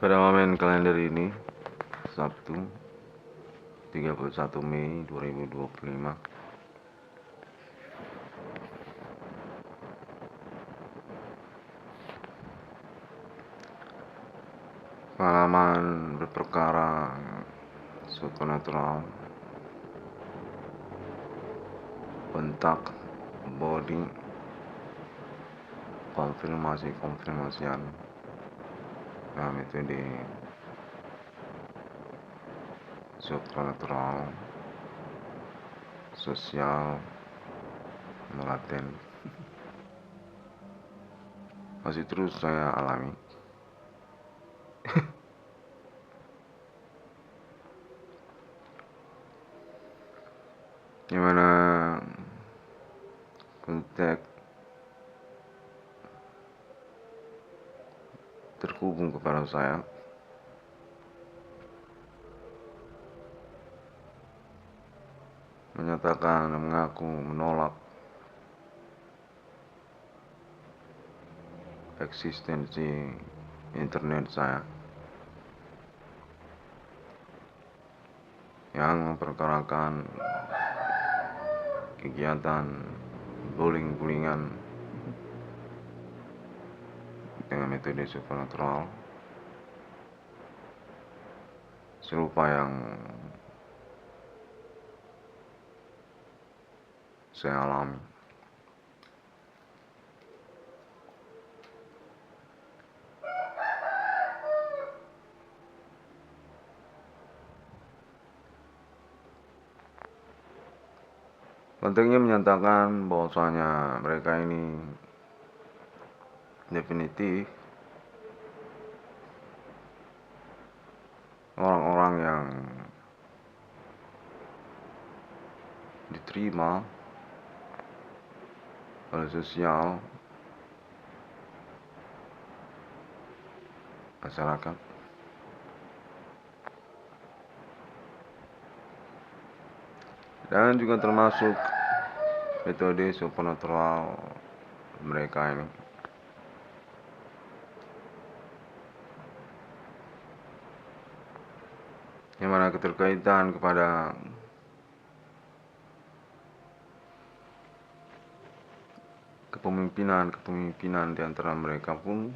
Pada momen kalender ini, Sabtu 31 Mei 2025, pengalaman berperkara supernatural, bentak, body, konfirmasian dalam metode supernatural, sosial, melaten, masih terus saya alami. Dimana konteks terhubung kepada saya, menyatakan dan mengaku menolak eksistensi internet saya yang memperkarakan kegiatan bullying-bullyingan dengan metode supernatural serupa yang saya alami. Konteksnya menyatakan bahwasanya mereka ini definitif orang-orang yang diterima oleh sosial masyarakat, dan juga termasuk metode supernatural mereka ini, yang mana keterkaitan kepada kepemimpinan di antara mereka pun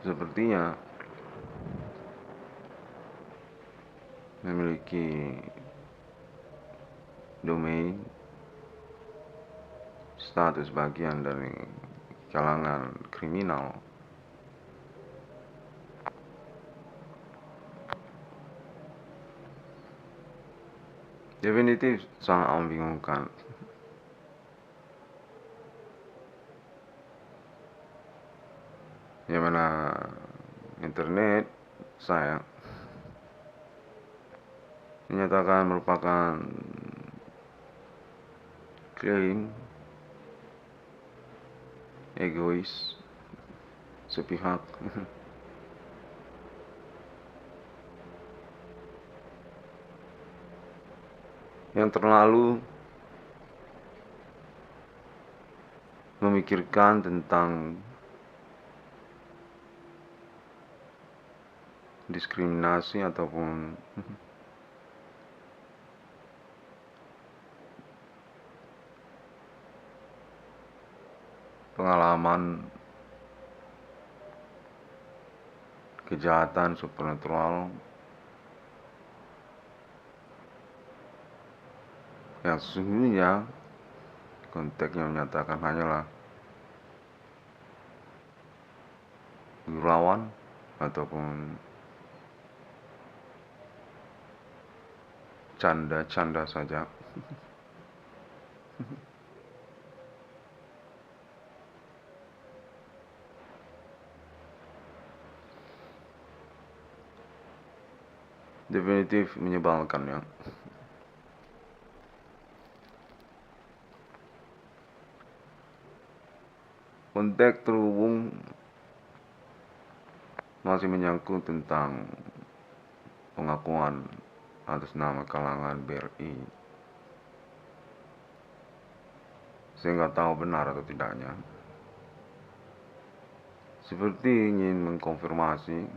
sepertinya memiliki domain status bagian dari kalangan kriminal. Definitif sangat membingungkan. Yang mana internet saya dinyatakan merupakan klaim egois sepihak yang terlalu memikirkan tentang diskriminasi ataupun pengalaman kejahatan supernatural yang sesungguhnya konteksnya menyatakan hanyalah gurauan ataupun canda-canda saja. Definitif menyebalkan ya. Konteks terhubung masih menyangkut tentang pengakuan atas nama kalangan BRI saya nggak tahu benar atau tidaknya, seperti ingin mengkonfirmasi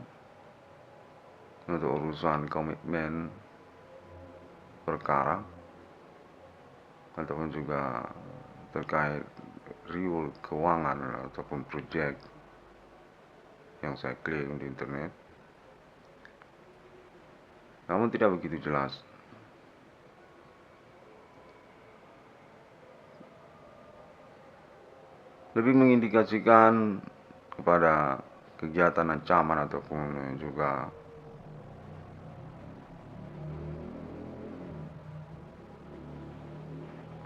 untuk urusan komitmen perkara ataupun juga terkait riwul keuangan ataupun proyek yang saya klaim di internet, namun tidak begitu jelas. Lebih mengindikasikan kepada kegiatan ancaman ataupun juga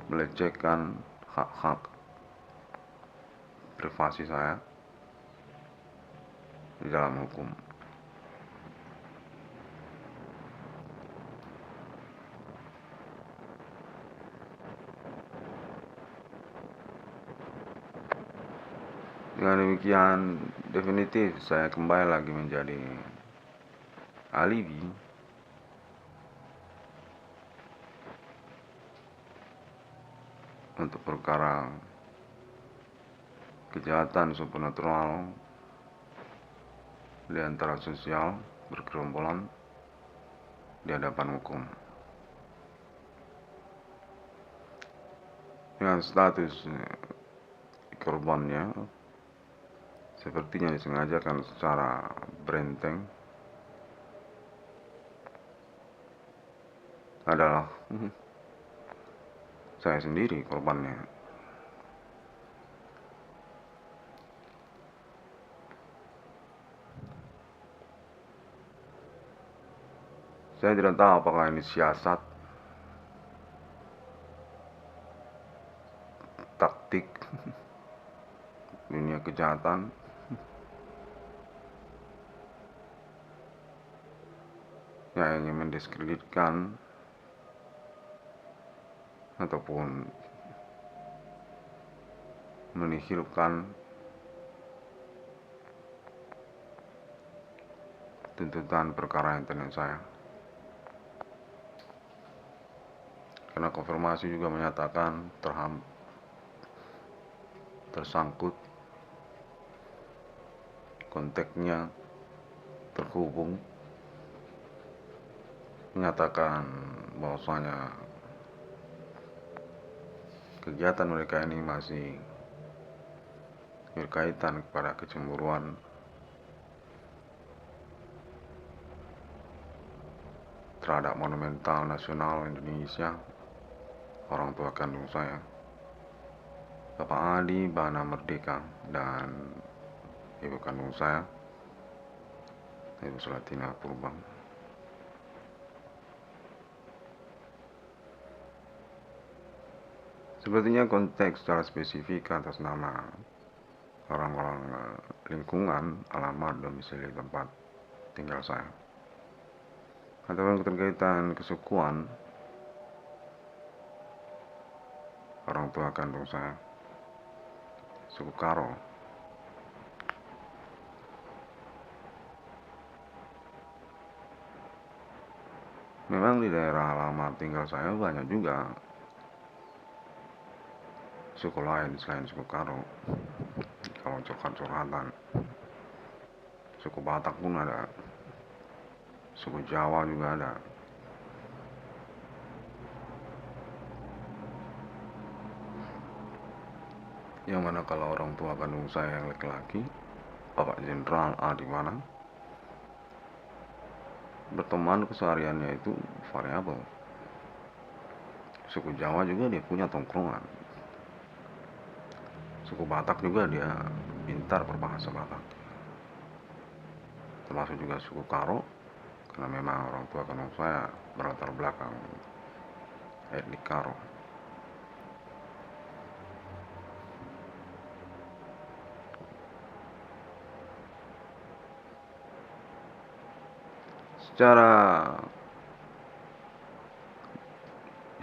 melecehkan hak-hak privasi saya di dalam hukum. Dengan demikian, definitif saya kembali lagi menjadi alibi untuk perkara kejahatan supernatural di antara sosial bergerombolan di hadapan hukum. Dengan status korbannya sepertinya disengajakan secara berenteng adalah saya sendiri korbannya. Saya tidak tahu apakah ini siasat, taktik dunia kejahatan, yang ingin mendiskreditkan ataupun menihilkan tuntutan perkara internet saya. Karena konfirmasi juga menyatakan tersangkut, kontaknya terhubung, menyatakan bahwasanya kegiatan mereka ini masih berkaitan kepada kecemburuan terhadap monumental nasional Indonesia, orang tua kandung saya, Bapak Adi Bana Merdeka, dan ibu kandung saya, Ibu Sulatina Purbang. Sepertinya konteks secara spesifik atas nama orang-orang lingkungan, alamat, domisili tempat tinggal saya, ataupun keterkaitan kesukuan orang tua kandung saya, suku Karo. Memang di daerah alamat tinggal saya banyak juga suku lain selain suku Karo. Kalau curhat-curhatan, suku Batak pun ada, suku Jawa juga ada. Yang mana kalau orang tua kandung saya yang laki-laki, Bapak Jenderal Adi Bana, berteman kesehariannya itu variabel. Suku Jawa juga dia punya tongkrongan. Suku Batak juga dia pintar berbahasa Batak. Termasuk juga suku Karo, karena memang orang tua kandung saya berlatar belakang etnik Karo. Secara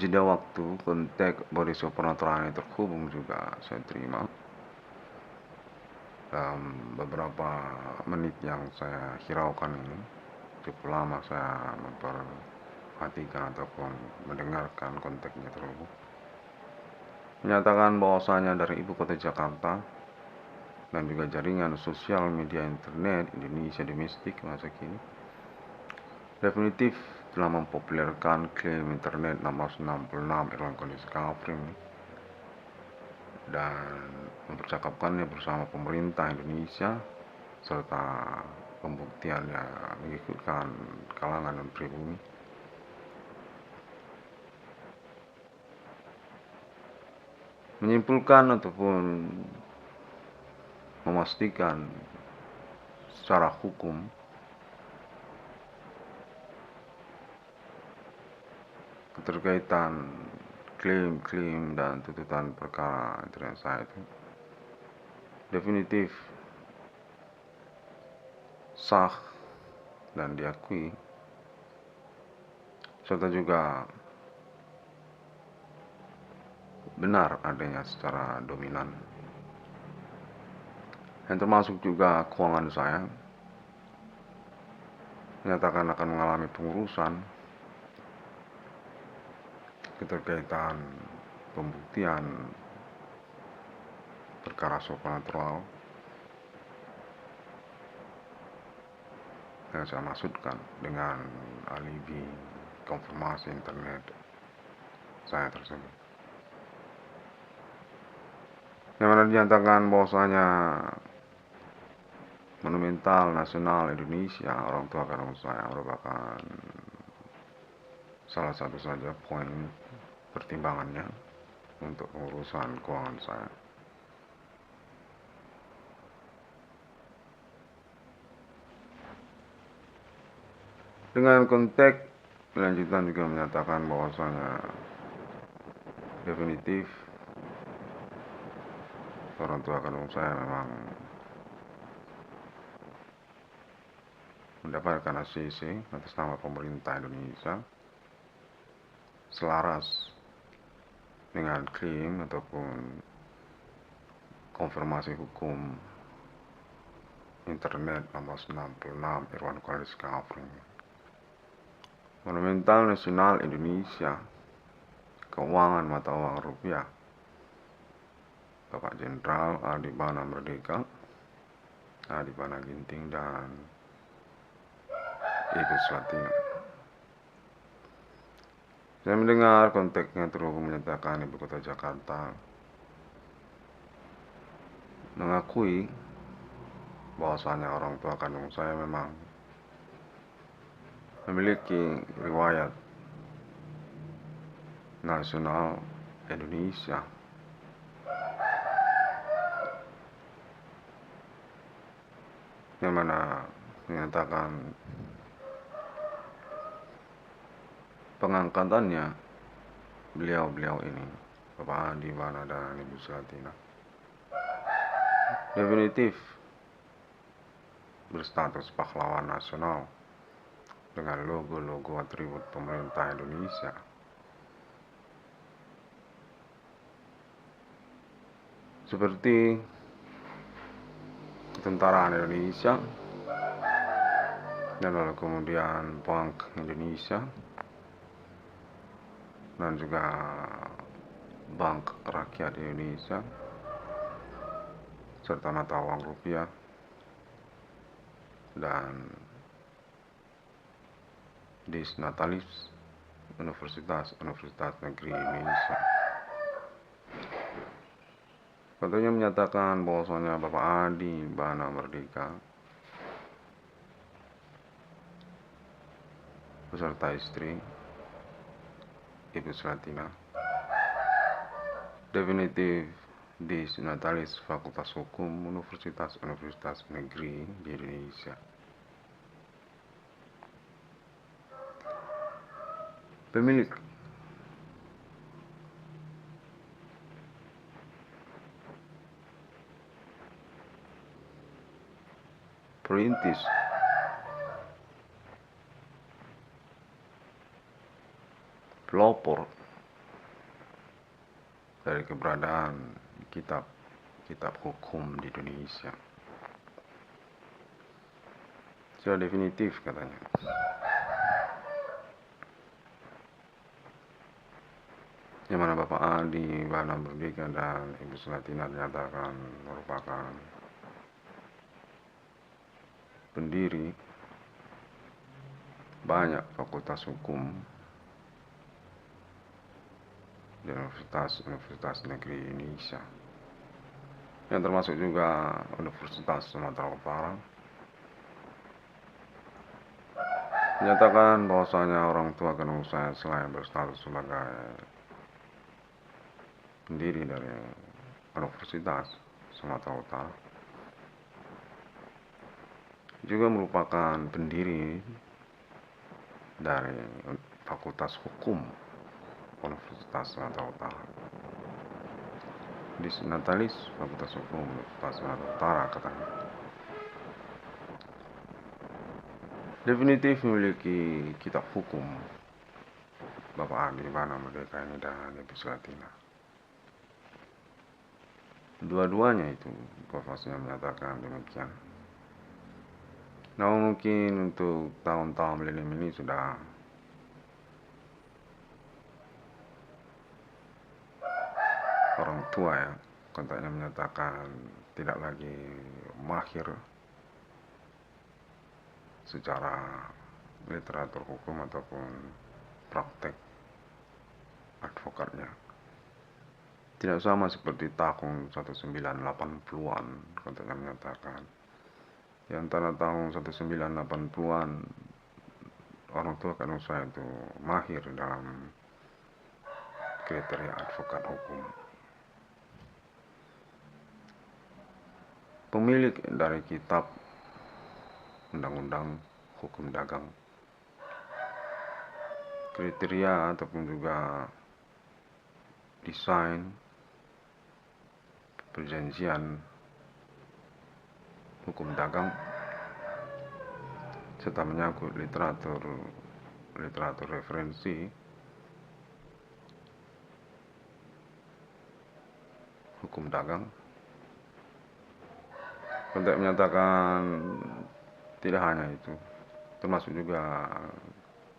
jeda waktu, kontak body supernatural ini terhubung juga saya terima dalam beberapa menit yang saya hiraukan ini. Cukup lama saya memperhatikan ataupun mendengarkan kontaknya terhubung. menyatakan bahwasanya dari ibu kota Jakarta dan juga jaringan sosial media internet Indonesia domestik masa kini definitif telah mempopulerkan klaim internet 666 Irwan Kondisi Kafrim dan mempercakapkannya bersama pemerintah Indonesia serta pembuktiannya mengikutkan kalangan dan pribumi. Menyimpulkan ataupun memastikan secara hukum keterkaitan klaim-klaim dan tuntutan perkara internet saya itu definitif sah dan diakui, serta juga benar adanya secara dominan, yang termasuk juga keuangan saya menyatakan akan mengalami pengurusan keterkaitan pembuktian perkara supranatural yang saya maksudkan dengan alibi konfirmasi internet saya tersebut, yang mana dinyatakan bahwasanya Monumental Nasional Indonesia orang tua kandung saya merupakan salah satu saja poin pertimbangannya untuk urusan keuangan saya. Dengan konteks lanjutan juga menyatakan bahwasanya definitif orang tua kandung saya memang mendapatkan ACC atas nama pemerintah Indonesia selaras dengan klaim ataupun konfirmasi hukum internet nomor 66 Irwan Kondisi Kafrim. Monumental Nasional Indonesia Keuangan Mata Uang Rupiah Bapak Jenderal Adibana Merdeka, Adibana Ginting, dan Ibu Swatina. Saya mendengar konteksnya terhubung menyatakan ibu kota Jakarta mengakui bahwasanya orang tua kandung saya memang memiliki riwayat nasional Indonesia yang mana menyatakan pengangkatannya beliau-beliau ini, Bapak Adibana dan Ibu Swatina, definitif berstatus pahlawan nasional dengan logo-logo atribut pemerintah Indonesia. Seperti Ketentaraan Indonesia, dan lalu kemudian Bank Indonesia, dan juga Bank Rakyat Indonesia, serta mata uang rupiah, dan Disnatalis Universitas Negeri Indonesia. Tentunya menyatakan bahwasanya Bapak Adibana Merdeka beserta istri Ibu Swatina definitif Disnatalis Fakultas Hukum Universitas Negeri di Indonesia. Pemilik perintis pelopor dari keberadaan kitab hukum di Indonesia sudah definitif katanya. yang mana Bapak Adi Bana Merdeka dan Ibu Selatina dinyatakan merupakan pendiri banyak fakultas hukum di Universitas Negeri Indonesia, yang termasuk juga Universitas Sumatera Utara, menyatakan bahwasanya orang tua kandung saya selain berstatus sebagai pendiri dari Universitas Sumatera Utara, juga merupakan pendiri dari Fakultas Hukum Universitas Sumatera Utara. Natalis Fakultas Hukum Universitas Sumatera Utara katanya. Definitif memiliki kitab hukum Bapak Adi Bana Merdeka ini dan Ibu Selatina. Dua-duanya itu profesinya menyatakan demikian. Namun mungkin untuk tahun-tahun milenium ini sudah orang tua ya kontaknya menyatakan tidak lagi mahir secara literatur hukum ataupun praktek advokatnya. Tidak sama seperti tahun 1980-an kontaknya menyatakan. Di antara tahun 1980-an orang tua kandung saya itu mahir dalam kriteria advokat hukum. Pemilik dari kitab Undang-Undang Hukum Dagang, kriteria ataupun juga desain perjanjian hukum dagang serta menyangkut literatur referensi hukum dagang. Kontak menyatakan tidak hanya itu, termasuk juga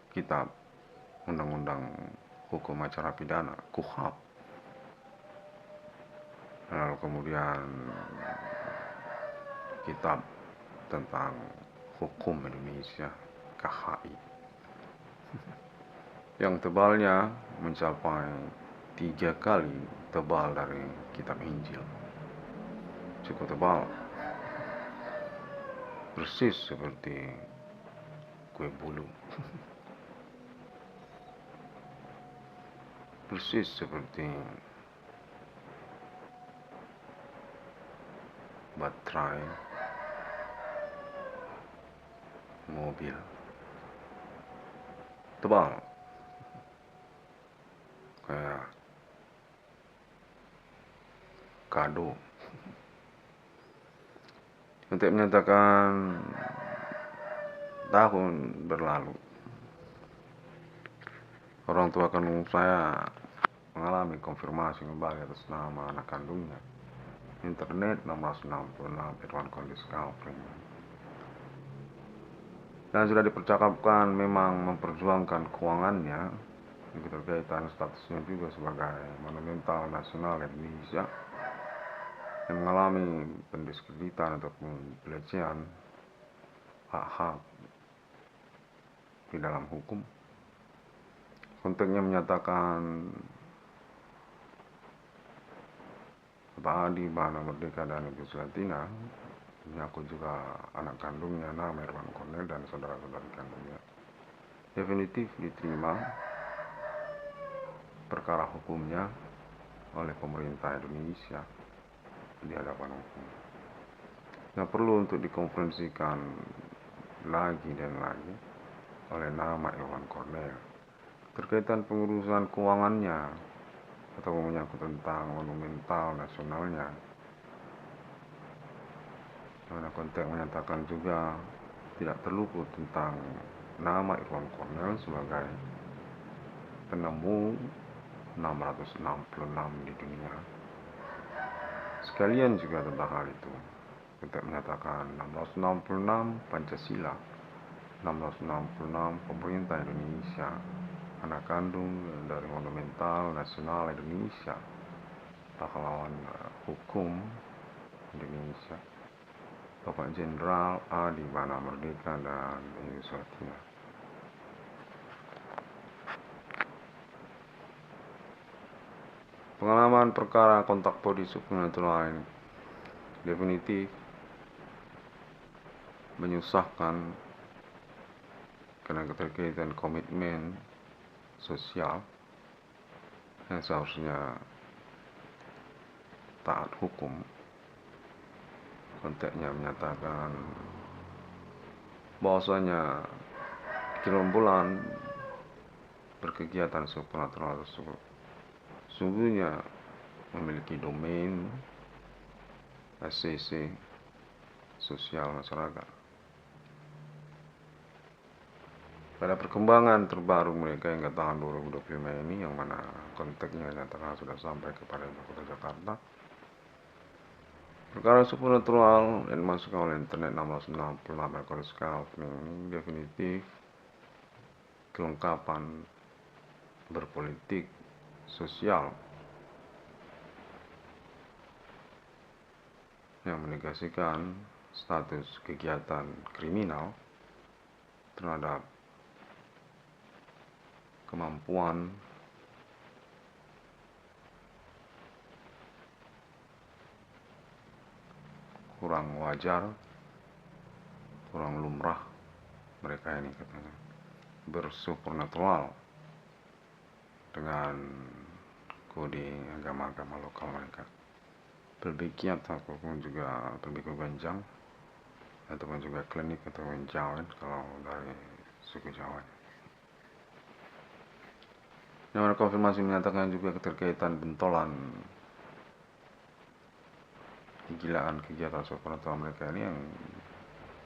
kitab Undang-Undang Hukum Acara Pidana KUHAP, lalu kemudian kitab tentang hukum Indonesia KHI yang tebalnya mencapai 3 kali tebal dari kitab Injil. Cukup tebal, persis seperti kue bulu, persis seperti baterai mobil, tebal kayak kado. Untuk menyatakan tahun berlalu orang tua kandung saya mengalami konfirmasi kembali atas nama anak kandungnya. Internet 1666 Irwan Kondis Kalpring, dan sudah dipercakapkan memang memperjuangkan keuangannya juga terkaitan statusnya juga sebagai monumental nasional Indonesia yang mengalami pendiskreditan ataupun pelecehan hak-hak di dalam hukum. Konteksnya menyatakan Bapak Adi Bana Merdeka dan Ibu Selatina menyangkut juga anak kandungnya nama Irwan Cornel dan saudara-saudari kandungnya definitif diterima perkara hukumnya oleh pemerintah Indonesia di hadapan hukum. Nah, perlu untuk dikonferensikan lagi dan lagi oleh nama Irwan Cornel terkaitan pengurusan keuangannya atau menyangkut tentang monumental nasionalnya. Mana konteks menyatakan juga tidak terluput tentang nama Irwan Cornel sebagai penemu 666 di dunia. Sekalian juga tentang hal itu, kita menyatakan 666 Pancasila, 666 pemerintah Indonesia, anak kandung dari Monumental Nasional Indonesia, pahlawan hukum Indonesia, Bapak Jenderal Adi Mana Merdeka dan Yusuf Timur. Pengalaman perkara kontak body supernatural ini definitif menyusahkan karena keterkaitan komitmen sosial yang seharusnya taat hukum. Konteksnya menyatakan bahwasanya gerombolan berkegiatan supernatural tersebut sungguhnya memiliki domain ACC sosial masyarakat. Pada perkembangan terbaru mereka hingga tahun 2025 ini, yang mana konteksnya nyatakan sudah sampai kepada Kota Jakarta, perkara supernatural yang dimasukkan oleh internet 1666 Records Scaffolding ini definitif kelengkapan berpolitik sosial yang menegasikan status kegiatan kriminal terhadap kemampuan kurang wajar, kurang lumrah mereka ini katanya bersupernatural dengan kode agama-agama lokal mereka, berbikiat ataupun juga berbiku ganjang ataupun juga klinik atau jawen kalau dari suku Jawa. Yang mana konfirmasi menyatakan juga keterkaitan bentolan kegilaan kegiatan supernatural mereka ini yang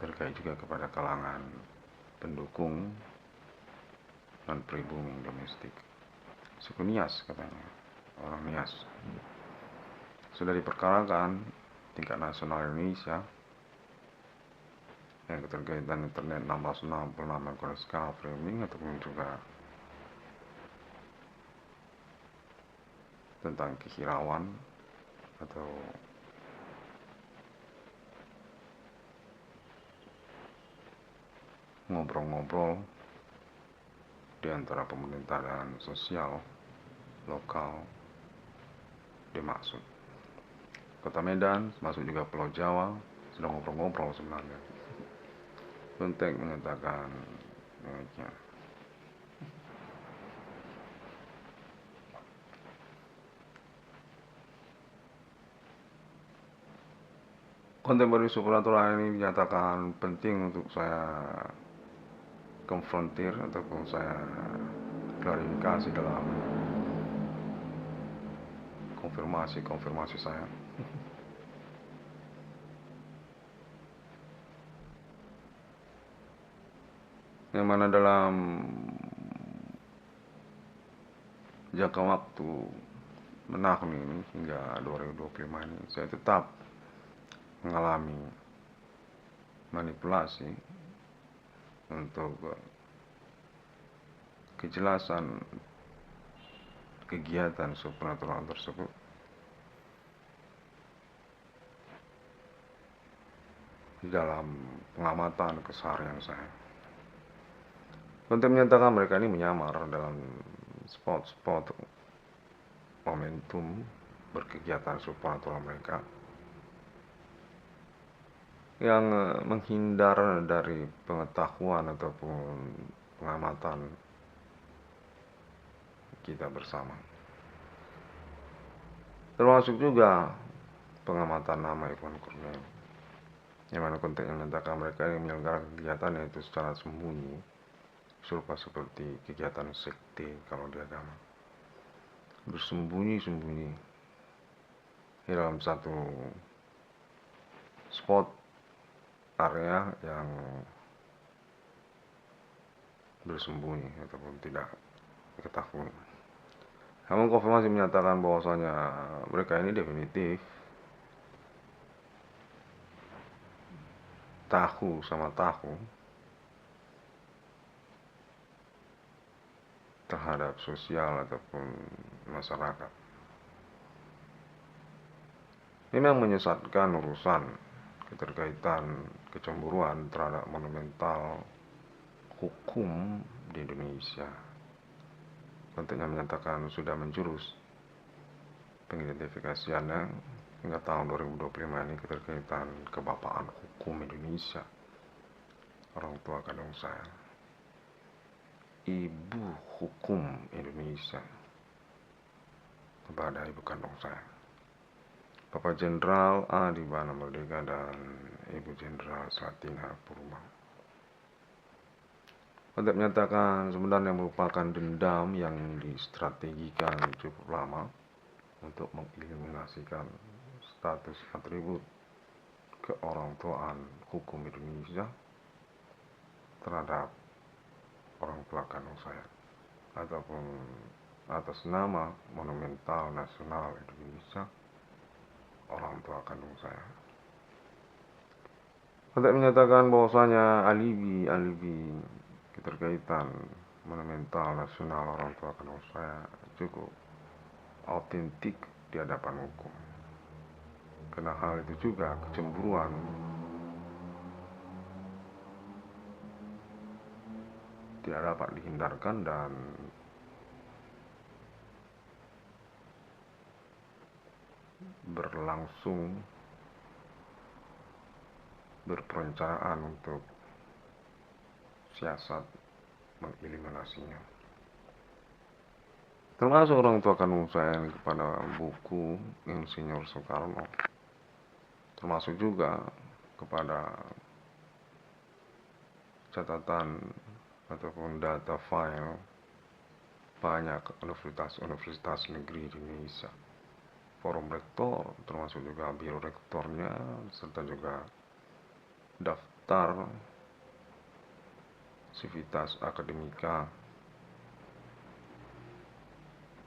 terkait juga kepada kalangan pendukung dan pribumi domestik suku Nias katanya, orang Nias. Sudah diperkarakan tingkat nasional Indonesia yang keterkaitan internet 1666 Records Scaffolding ataupun juga tentang kehirauan atau ngobrol-ngobrol di antara pemerintah dan sosial lokal dimaksud. Kota Medan, masuk juga Pulau Jawa, sedang ngobrol-ngobrol sebenarnya. Konteks menyatakan demikian. Kontemporari supernatural ini dinyatakan penting untuk saya konfrontir ataupun saya klarifikasi dalam konfirmasi saya. Yang mana dalam jangka waktu menahun ini hingga 2025 ini saya tetap mengalami manipulasi untuk kejelasan kegiatan supernatural tersebut di dalam pengamatan keseharian saya. Konten menyatakan mereka ini menyamar dalam spot-spot momentum berkegiatan supernatural mereka yang menghindar dari pengetahuan ataupun pengamatan kita bersama, termasuk juga pengamatan nama Ivan Kurniawan, yang mana konteksnya menyatakan mereka yang menyelenggarakan kegiatan yaitu secara sembunyi, serupa seperti kegiatan sekte kalau di agama, bersembunyi-sembunyi di dalam satu spot area yang bersembunyi ataupun tidak diketahui. Namun konfirmasi menyatakan bahwasanya mereka ini definitif tahu terhadap sosial ataupun masyarakat. Ini yang menyesatkan urusan keterkaitan kecemburuan terhadap monumental hukum di Indonesia. Bentuknya menyatakan sudah menjurus pengidentifikasiannya hingga tahun 2025 ini keterkaitan kebapaan hukum Indonesia. Orang tua kandung saya, ibu hukum Indonesia kepada ibu kandung saya, Bapak Jenderal Adi Bana Merdeka dan Ibu Jenderal Slatina Purma. Untuk menyatakan sebenarnya merupakan dendam yang distrategikan cukup lama untuk mengeliminasikan status atribut keorangtuaan hukum Indonesia terhadap orang tua kandung saya, ataupun atas nama Monumental Nasional Indonesia, orang tua kandung saya. Untuk menyatakan bahwasanya alibi keterkaitan Monumental Nasional orang tua kandung saya cukup autentik di hadapan hukum. Karena hal itu juga kecemburuan tidak dapat dihindarkan dan berlangsung berperencanaan untuk siasat mengeliminasinya. Termasuk orang tua kandung saya kepada buku Insinyur Soekarno, termasuk juga kepada catatan ataupun data file banyak universitas negeri di Indonesia, forum rektor, termasuk juga biro rektornya, serta juga daftar sivitas akademika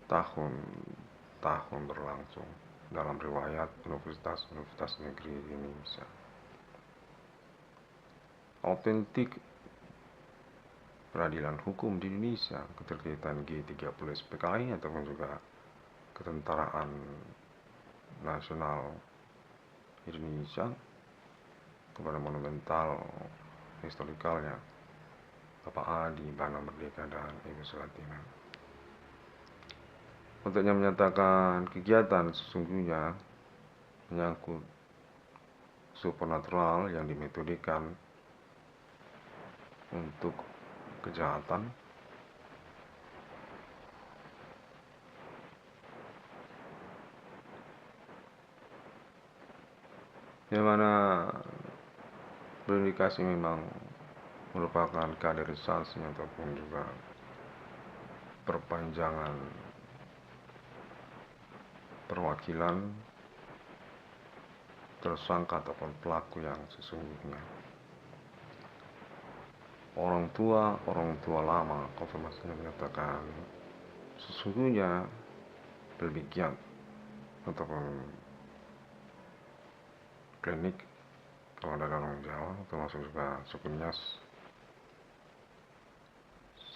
tahun berlangsung dalam riwayat universitas negeri di Indonesia. Autentik peradilan hukum di Indonesia keterkaitan G30 SPKI ataupun juga ketentaraan nasional Indonesia kepada monumental historikalnya Bapak Adi Bana Merdeka dan Ibu Slatina. Untuknya menyatakan kegiatan sesungguhnya menyangkut supernatural yang dimetodikan untuk kejahatan, yang mana berindikasi memang merupakan kaderisasi ataupun juga perpanjangan perwakilan tersangka ataupun pelaku yang sesungguhnya. Orang tua lama konfirmasinya menyatakan sesungguhnya lebih giat ataupun klinik kalau ada orang Jawa, termasuk juga suku Nias,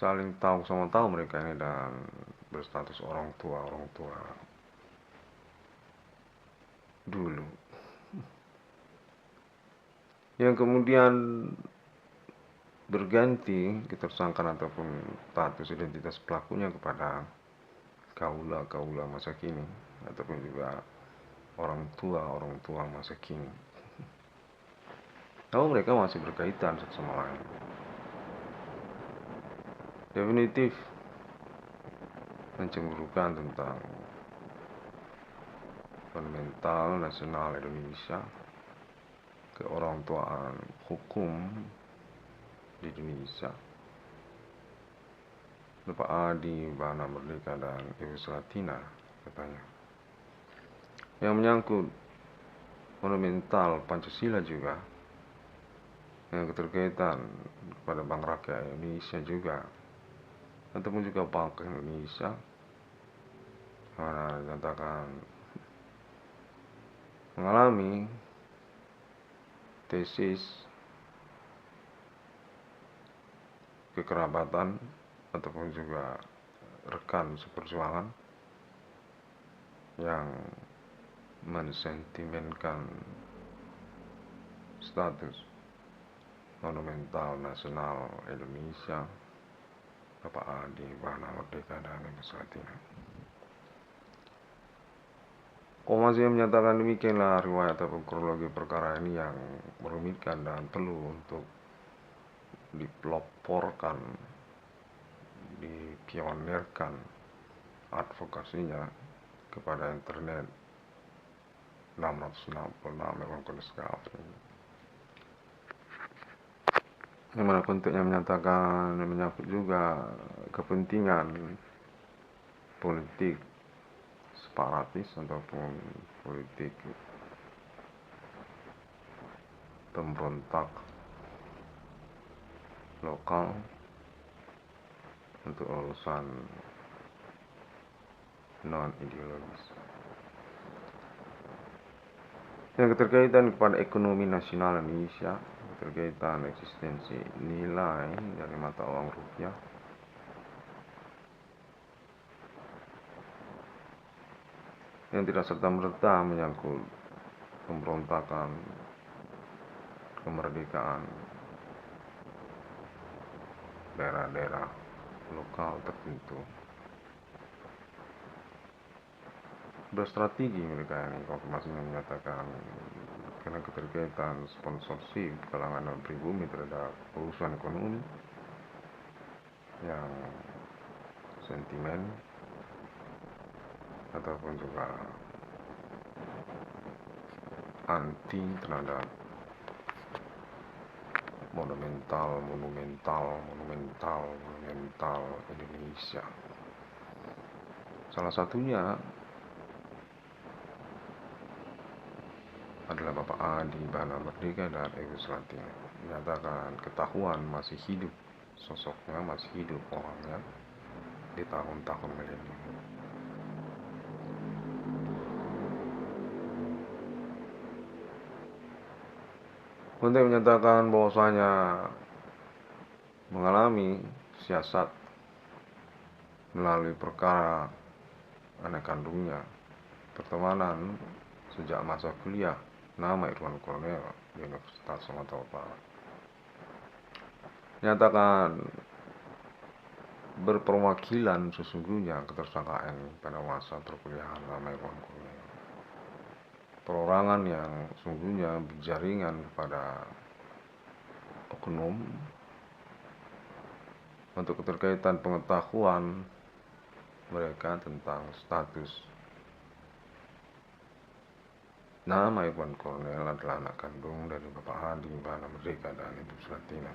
saling tahu sama tahu mereka ini dan berstatus orang tua dulu, yang kemudian berganti ketersangkaan ataupun status identitas pelakunya kepada kaula masa kini ataupun juga orang tua masa kini. Namun mereka masih berkaitan satu sama lain. Definitif mencemburukan tentang Monumental Nasional Indonesia, keorangtuaan hukum di Indonesia, Bapak Adi Bana Merdeka dan Ibu Slatina katanya, yang menyangkut monumental Pancasila juga, yang keterkaitan kepada Bank Rakyat Indonesia juga, ataupun juga Bank Indonesia, mana dinyatakan mengalami tesis kekerabatan ataupun juga rekan seperjuangan yang mensentimenkan status monumental nasional Indonesia, Bapak Adi Bana Merdeka dan Ibu Sulatina. Komasi yang menyatakan demikianlah riwayat atau kronologi perkara ini yang merumitkan dan perlu untuk dipeloporkan, dipionirkan advokasinya kepada internet 666 memang kondisi yang mana konteksnya menyatakan menyangkut juga kepentingan politik separatis ataupun politik pemberontak lokal untuk urusan non ideologis yang keterkaitan kepada ekonomi nasional Indonesia, keterkaitan eksistensi nilai dari mata uang rupiah, yang tidak serta-merta menyangkut pemberontakan kemerdekaan daerah-daerah lokal tertentu. Berstrategi mereka ini konfirmasinya menyatakan karena keterkaitan sponsorship kalangan pribumi terhadap urusan ekonomi yang sentimen ataupun juga anti terhadap monumental Indonesia. Salah satunya adalah Bapak Adi Bana Merdeka dan Ibu Sulatina, menyatakan ketahuan masih hidup, sosoknya masih hidup orangnya di tahun-tahun milenium. Untuk menyatakan bahwasanya mengalami siasat melalui perkara anak kandungnya, pertemanan sejak masa kuliah, nama Irwan Kornel di Universitas Sumatera Utara. Nyatakan berperwakilan sesungguhnya ketersangkaan pada masa perkuliahan nama Irwan Kornel. Perorangan yang sesungguhnya berjaringan kepada oknum untuk keterkaitan pengetahuan mereka tentang status nama Irwan Kornel adalah anak kandung dari Bapak Adi Bana Merdeka dan Ibu Sulatina.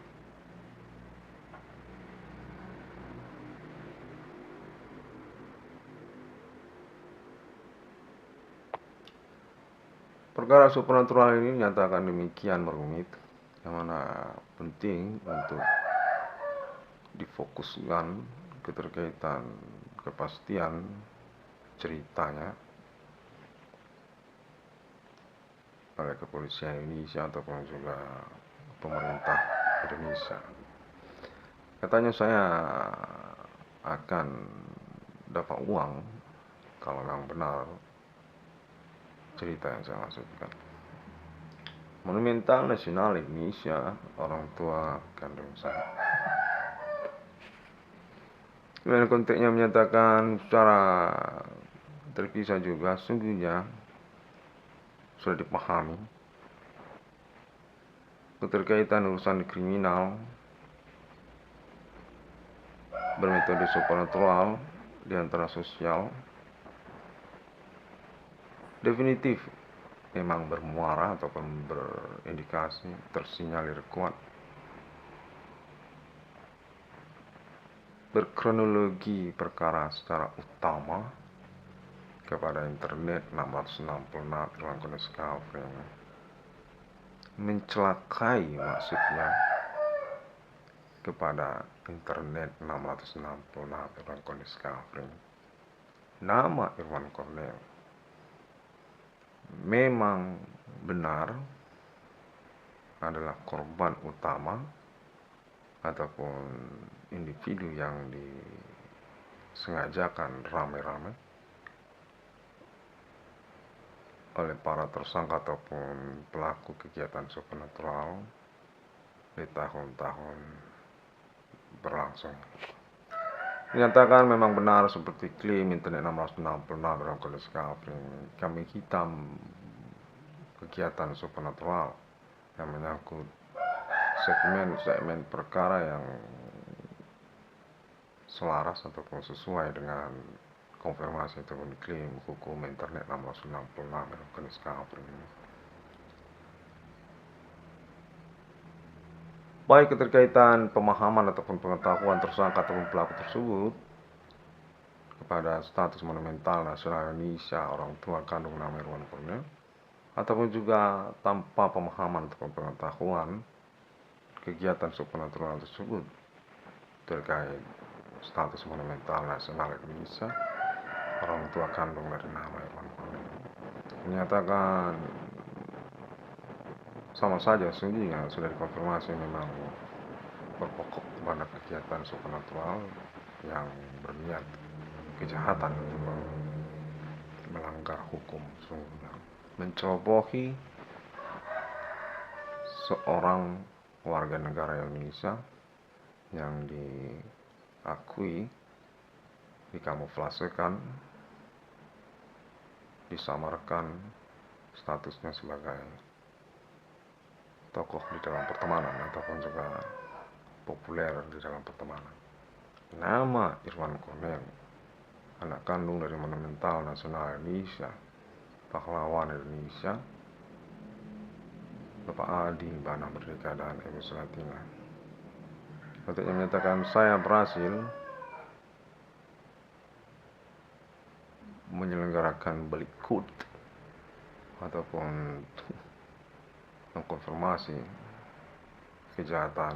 Perkara supranatural ini menyatakan demikian merumit, yang mana penting untuk difokuskan keterkaitan kepastian ceritanya oleh kepolisian Indonesia ataupun juga pemerintah Indonesia. Katanya saya akan dapat uang kalau memang benar cerita yang saya maksudkan. Monumental Nasional Indonesia, orang tua kandung saya. Kemudian konteksnya menyatakan secara terpisah juga sungguhnya sudah dipahami keterkaitan urusan kriminal bermetode supernatural di antara sosial definitif memang bermuara ataupun berindikasi tersinyalir kuat berkronologi perkara secara utama kepada internet 666 Irwan Kornel mencelakai maksudnya kepada internet 666 Irwan Kornel. Nama Irwan Kornel memang benar adalah korban utama ataupun individu yang disengajakan ramai-ramai oleh para tersangka ataupun pelaku kegiatan supernatural di tahun-tahun berlangsung. Dinyatakan memang benar seperti klaim Internet 666 dalam kode Skafring, kambing hitam kegiatan supernatural yang menyangkut segmen perkara yang selaras ataupun sesuai dengan konfirmasi ataupun klaim hukum Internet 666 dalam kode Skafring. Baik keterkaitan pemahaman ataupun pengetahuan tersangka ataupun pelaku tersebut kepada status monumental nasional Indonesia orang tua kandung nama Irwan Cornel, ataupun juga tanpa pemahaman ataupun pengetahuan kegiatan supernatural tersebut terkait status monumental nasional Indonesia orang tua kandung dari nama Irwan Cornel, menyatakan sama saja sesungguhnya sudah dikonfirmasi memang berpokok pada kegiatan supernatural yang berniat kejahatan melanggar hukum, sesungguhnya mencerobohi seorang warga negara Indonesia yang diakui, dikamuflasekan, disamarkan statusnya sebagai tokoh di dalam pertemanan ataupun juga populer di dalam pertemanan. Nama Irwan Cornel, anak kandung dari monumental nasional Indonesia, pahlawan Indonesia, Bapak Adi Bana Merdeka dan Ibu Selatina, untuk menyatakan saya berhasil menyelenggarakan balik kod ataupun mengkonfirmasi kejahatan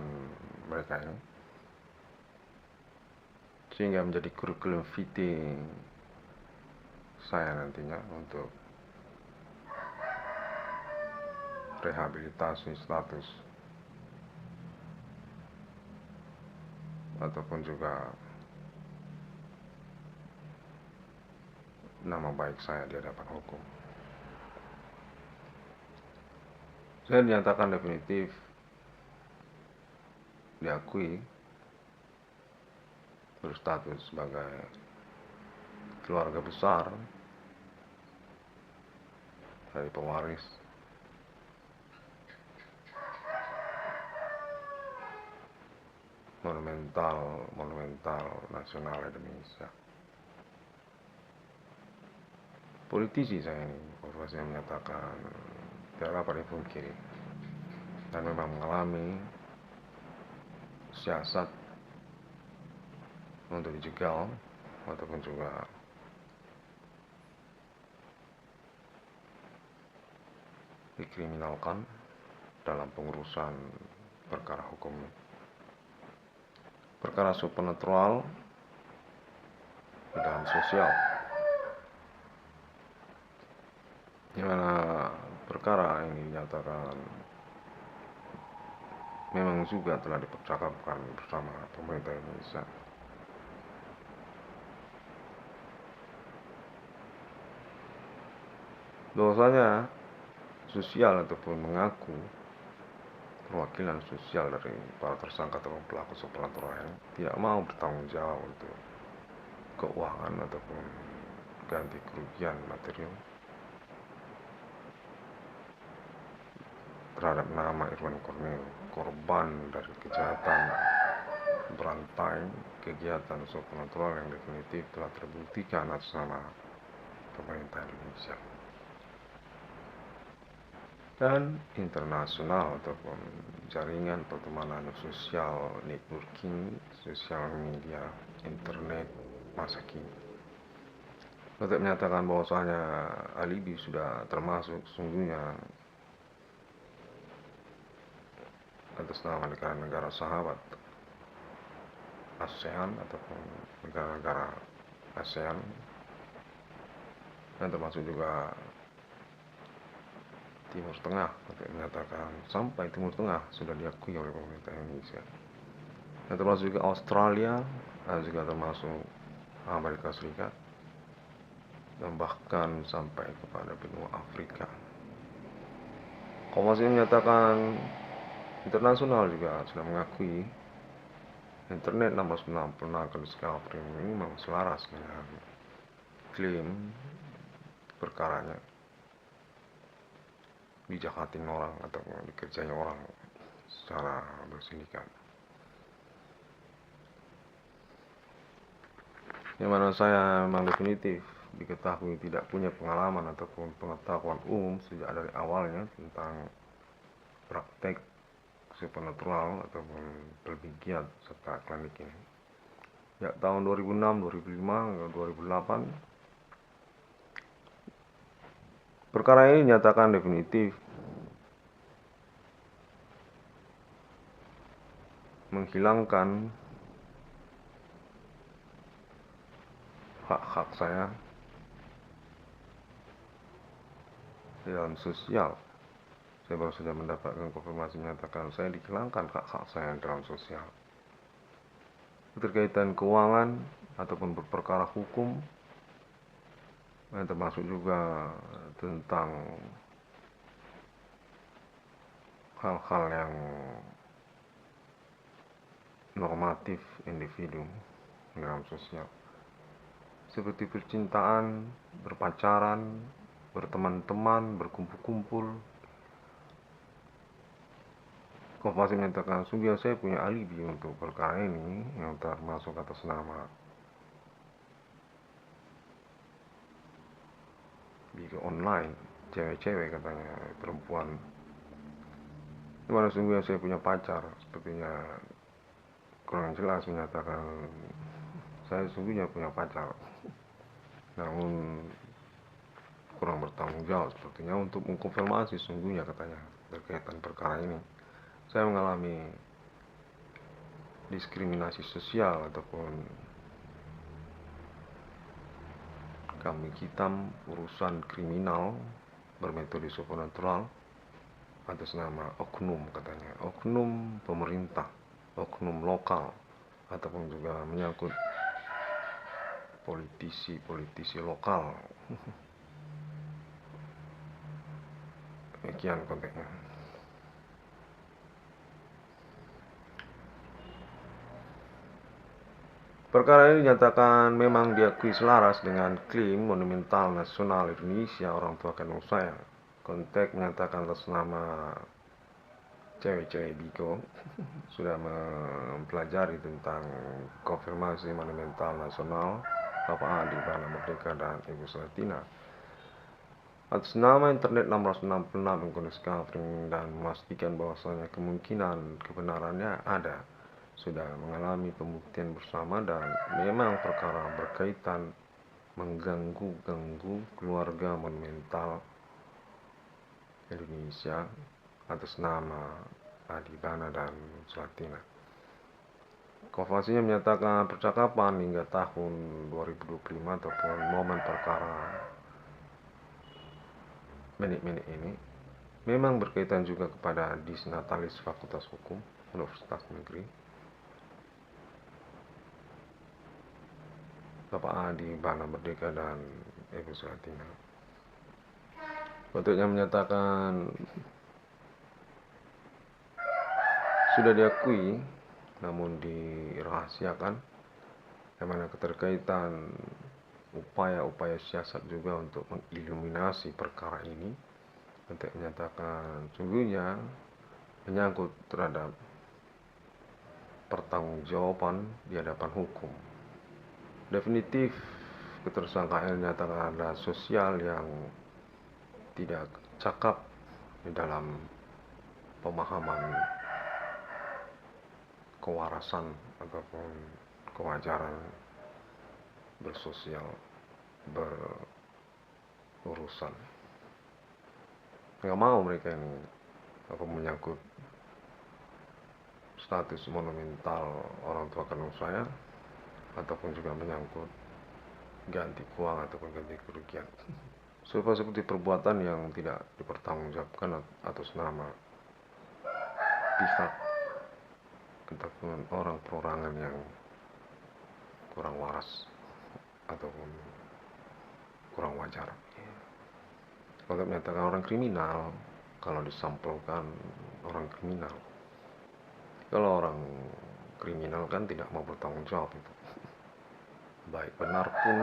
mereka ini, sehingga menjadi kurikulum vitae saya nantinya untuk rehabilitasi status ataupun juga nama baik saya di hadapan hukum. Saya dinyatakan definitif diakui berstatus sebagai keluarga besar dari pewaris monumental nasional Indonesia. Politisi saya ini, profesor menyatakan tidak dapat dipungkiri dan memang mengalami siasat untuk dijegal ataupun juga dikriminalkan dalam pengurusan perkara hukum, perkara supernatural dan sosial, di mana perkara ini dinyatakan memang juga telah dipercakapkan bersama pemerintah Indonesia. Bahwasanya sosial ataupun mengaku perwakilan sosial dari para tersangka atau pelaku supernatural ini tidak mau bertanggung jawab untuk keuangan ataupun ganti kerugian material terhadap nama Irwan Cornel, korban dari kejahatan berantai kegiatan supernatural yang definitif telah terbuktikan atas nama pemerintah Indonesia dan internasional ataupun jaringan pertemanan sosial, networking, sosial media, internet masa kini. Untuk menyatakan bahwasanya alibi sudah termasuk sungguhnya atas nama negara-negara sahabat ASEAN ataupun negara-negara ASEAN, dan termasuk juga Timur Tengah, untuk menyatakan sampai Timur Tengah sudah diakui oleh pemerintah Indonesia, dan termasuk juga Australia, dan juga termasuk Amerika Serikat, dan bahkan sampai kepada benua Afrika. Kompas menyatakan internasional juga sudah mengakui internet 696 kali discovery ini memang selaras dengan klaim perkaranya dijakatin orang atau dikerjai orang secara bersindikat. Yang mana saya memang definitif diketahui tidak punya pengalaman ataupun pengetahuan umum sejak dari awalnya tentang praktek supernatural ataupun lebih giat serta klinik ini. Ya, tahun 2006, 2005, 2008 perkara ini dinyatakan definitif menghilangkan hak-hak saya di dalam sosial. Saya baru saja mendapatkan konfirmasi menyatakan saya dihilangkan hak-hak saya dalam sosial. Berkaitan keuangan ataupun berperkara hukum, termasuk juga tentang hal-hal yang normatif individu dalam sosial, seperti percintaan, berpacaran, berteman-teman, berkumpul-kumpul. Kompas menyatakan sungguh saya punya alibi untuk perkara ini yang termasuk atas nama video online, cewek-cewek katanya, perempuan. Dimana sungguh saya punya pacar, sepertinya kurang jelas menyatakan saya sungguhnya punya pacar, namun kurang bertanggung jawab sepertinya untuk mengkonfirmasi sungguhnya katanya berkaitan perkara ini. Saya mengalami diskriminasi sosial ataupun kambing hitam urusan kriminal bermetode supernatural atas nama oknum katanya, oknum pemerintah, oknum lokal, ataupun juga menyangkut politisi lokal. Demikian konteksnya. Perkara ini dinyatakan memang diakui selaras dengan klaim monumental nasional Indonesia orang tua kandung saya. Konteks menyatakan atas nama cewek-cewek Bigo sudah mempelajari tentang konfirmasi monumental nasional Bapak Adi Bana Merdeka dan Ibu Selatina atas nama internet 666 discovering dan memastikan bahwasanya kemungkinan kebenarannya ada, sudah mengalami pembuktian bersama dan memang perkara berkaitan mengganggu keluarga monumental Indonesia atas nama Adi Bana dan Selatina. Konfirmasinya menyatakan percakapan hingga tahun 2025 ataupun momen perkara menit-menit ini memang berkaitan juga kepada Disnatalis Fakultas Hukum Universitas Negeri Bapak Adi Bana Merdeka dan Ibu Selatina. Bentuknya menyatakan sudah diakui namun dirahasiakan, yang mana keterkaitan upaya-upaya siasat juga untuk mengiluminasi perkara ini untuk menyatakan sungguhnya menyangkut terhadap pertanggungjawaban di hadapan hukum. Definitif ketersangkaan dinyatakan adalah sosial yang tidak cakap di dalam pemahaman kewarasan ataupun kewajaran bersosial, berurusan. Nggak mau mereka ini menyangkut status monumental orang tua kandung saya ataupun juga menyangkut ganti uang ataupun ganti kerugian. Seperti perbuatan yang tidak dipertanggungjawabkan atas nama pihak ataupun orang perorangan yang kurang waras. ataupun kurang wajar. Kalau menyatakan orang kriminal, kalau disampulkan orang kriminal, kalau orang kriminal kan tidak mau bertanggung jawab itu, baik benar pun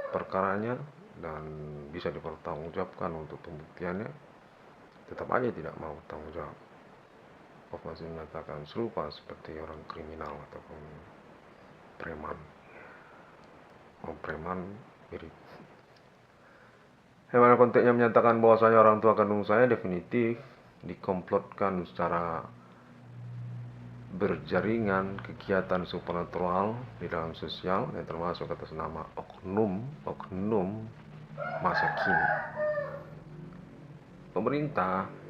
perkaranya dan bisa dipertanggungjawabkan untuk pembuktiannya, tetap aja tidak mau bertanggung jawab. Masih menyatakan serupa seperti orang kriminal ataupun preman. Preman mirip. Yang mana konteksnya menyatakan bahwasanya orang tua kandung saya definitif dikomplotkan secara berjaringan kegiatan supernatural di dalam sosial, yang termasuk atas nama oknum masa kini. Pemerintah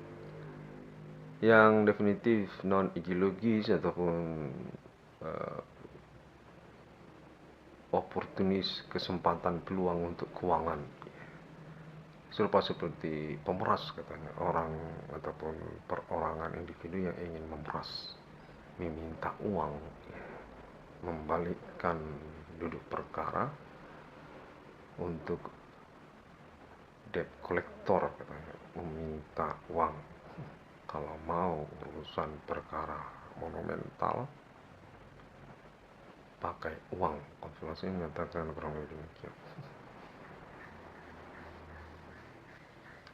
yang definitif non ideologis ataupun oportunis kesempatan peluang untuk keuangan, serupa seperti pemeras katanya, orang ataupun perorangan individu yang ingin memeras, meminta uang, membalikkan duduk perkara untuk debt collector katanya, meminta uang kalau mau urusan perkara monumental pakai uang. Konfirmasi menyatakan kurang lebih demikian.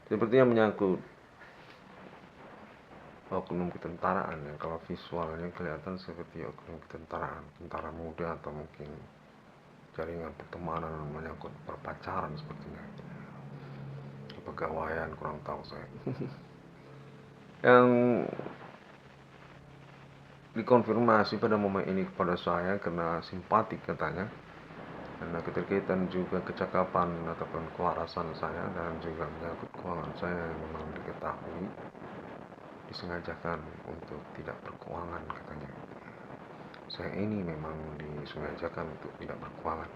Sepertinya menyangkut oknum ketentaraan ya, kalau visualnya kelihatan seperti oknum ketentaraan, tentara muda atau mungkin jaringan pertemanan menyangkut perpacaran sepertinya, kepegawaian, kurang tahu saya. Yang dikonfirmasi pada momen ini kepada saya karena simpatik katanya, karena keterkaitan juga kecakapan ataupun kewarasan saya dan juga menyangkut keuangan saya yang memang diketahui disengajakan untuk tidak berkeuangan katanya. Saya ini memang disengajakan untuk tidak berkeuangan,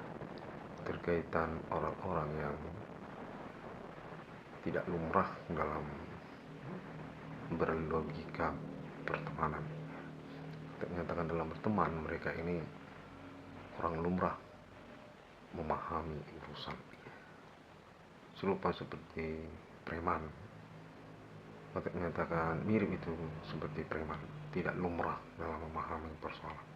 terkaitan orang-orang yang tidak lumrah dalam berlogika pertemanan. Ternyata dalam berteman mereka ini orang lumrah memahami urusan, serupa seperti preman. Maka menyatakan mirip itu seperti preman, tidak lumrah dalam memahami persoalan.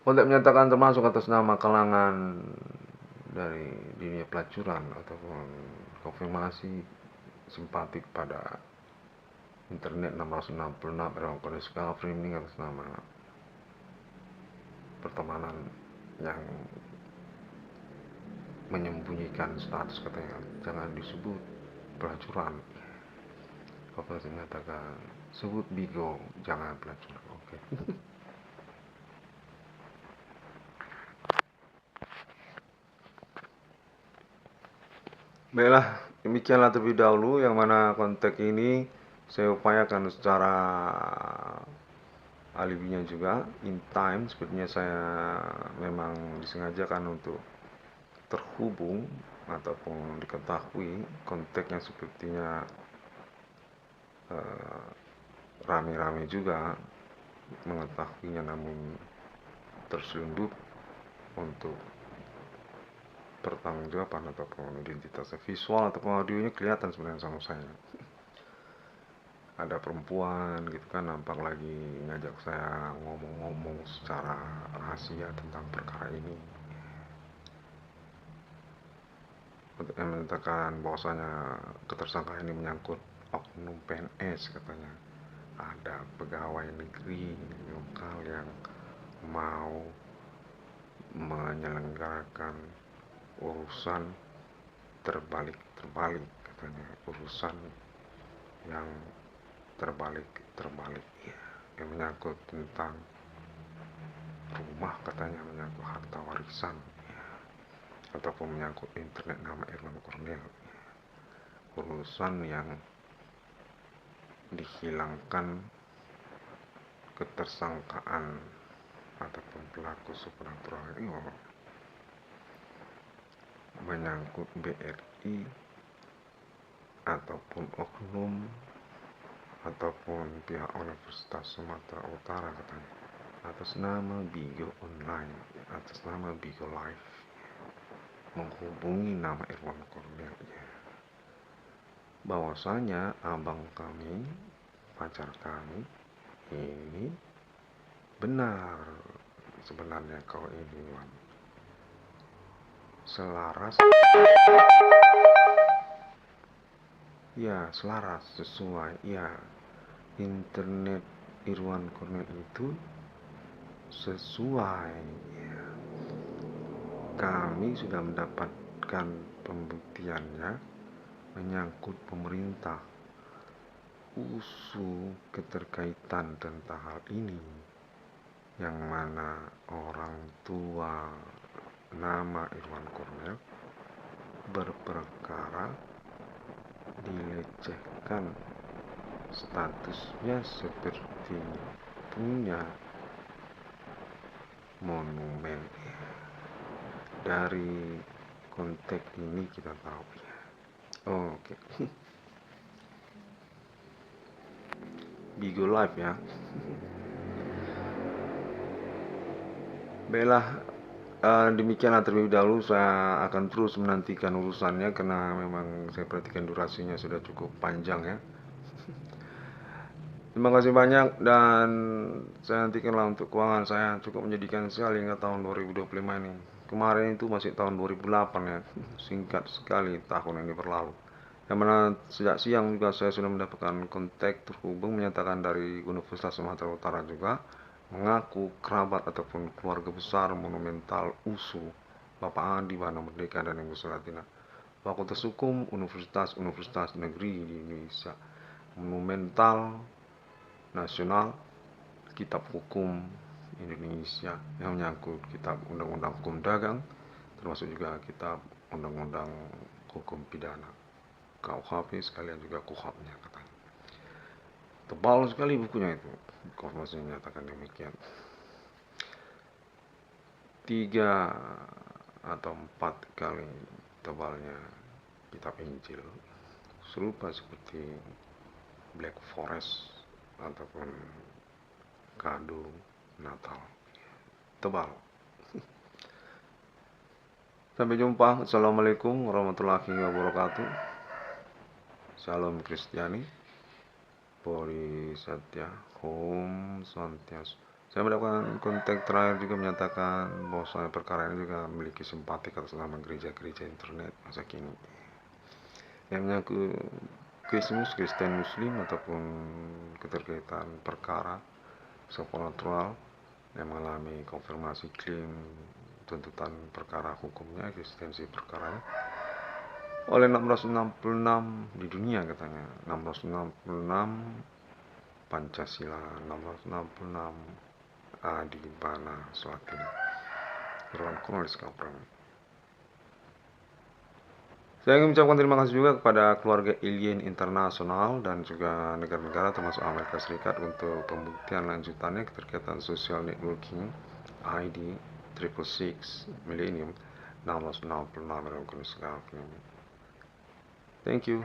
Untuk menyatakan termasuk atas nama kalangan dari dunia pelacuran ataupun konfirmasi simpatik pada internet 666 era kode framing atas nama pertemanan yang menyembunyikan status, katanya jangan disebut pelacuran. Konfirmasi menyatakan sebut bigo, jangan pelacuran. Oke. Baiklah, demikianlah terlebih dahulu yang mana konteks ini saya upayakan secara alibinya juga in time. Sepertinya saya memang disengajakan untuk terhubung ataupun diketahui konteksnya sepertinya rame-rame juga mengetahuinya, namun terselundup untuk pertanggungjawaban ataupun identitas visual ataupun audionya kelihatan sebenarnya sama saya. Ada perempuan gitu kan, nampak lagi ngajak saya ngomong-ngomong secara rahasia tentang perkara ini. Untuk menyatakan bahwasanya ketersangkaan ini menyangkut oknum PNS katanya. Ada pegawai negeri lokal yang mau menyelenggarakan urusan terbalik katanya, urusan yang terbalik ya, yang menyangkut tentang rumah katanya, menyangkut harta warisan ya, ataupun menyangkut internet nama Irwan Cornel, urusan yang dihilangkan ketersangkaan ataupun pelaku supernatural ini menyangkut BRI ataupun oknum ataupun pihak Universitas Sumatera Utara katanya, atas nama Bigo Online, atas nama Bigo Live, menghubungi nama Irwan Cornel, ya, bahwasanya abang kami, pacar kami ini benar, sebenarnya kau ini Wan selaras, ya selaras, sesuai, ya, internet Irwan Cornel itu sesuai, ya. Kami sudah mendapatkan pembuktiannya menyangkut pemerintah, usul keterkaitan tentang hal ini, yang mana orang tua nama Irwan Cornel berperkara dilecehkan, statusnya seperti punya monumen. Dari konteks ini kita tahu, ya. Oke. Bigo Live, ya. Baiklah, demikianlah terlebih dahulu. Saya akan terus menantikan urusannya karena memang saya perhatikan durasinya sudah cukup panjang, ya. Terima kasih banyak, dan saya nantikanlah untuk keuangan saya. Cukup menyedihkan sekali hingga tahun 2025 ini. Kemarin itu masih tahun 2008, ya. Singkat sekali tahun ini berlalu. Yang mana sejak siang juga saya sudah mendapatkan kontak terhubung menyatakan dari Universitas Sumatera Utara juga, mengaku kerabat ataupun keluarga besar monumental USU Bapak Andi Bana Merdeka dan Ibu Suratina, Fakultas Hukum Universitas Negeri di Indonesia, monumental nasional, Kitab Hukum Indonesia yang menyangkut Kitab Undang-Undang Hukum Dagang, termasuk juga Kitab Undang-Undang Hukum Pidana, KUHP, sekalian juga KUHAP-nya katanya. Tebal sekali bukunya itu, informasi menyatakan demikian. 3 atau 4 kali tebalnya Kitab Injil, serupa seperti Black Forest ataupun kado Natal, tebal. Sampai jumpa. Assalamualaikum warahmatullahi wabarakatuh. Salam Kristiani, Pori Satya, Om Swantiastu. Saya mendapatkan kontak terakhir juga menyatakan bahwa perkara ini juga memiliki simpati atas nama gereja-gereja internet masa kini yang menyangkut Kristen Muslim ataupun keterkaitan perkara supernatural yang mengalami konfirmasi klaim tuntutan perkara hukumnya, eksistensi perkaranya oleh 666 di dunia katanya, 666 Pancasila, 666 Adi Bana Suratina, Irwan Cornel Kapran. Saya ingin mengucapkan terima kasih juga kepada keluarga Alien Internasional dan juga negara-negara termasuk Amerika Serikat untuk pembuktian lanjutannya keterkaitan social networking ID 666 Millennium 666 Irwan Cornel Kapran. Thank you.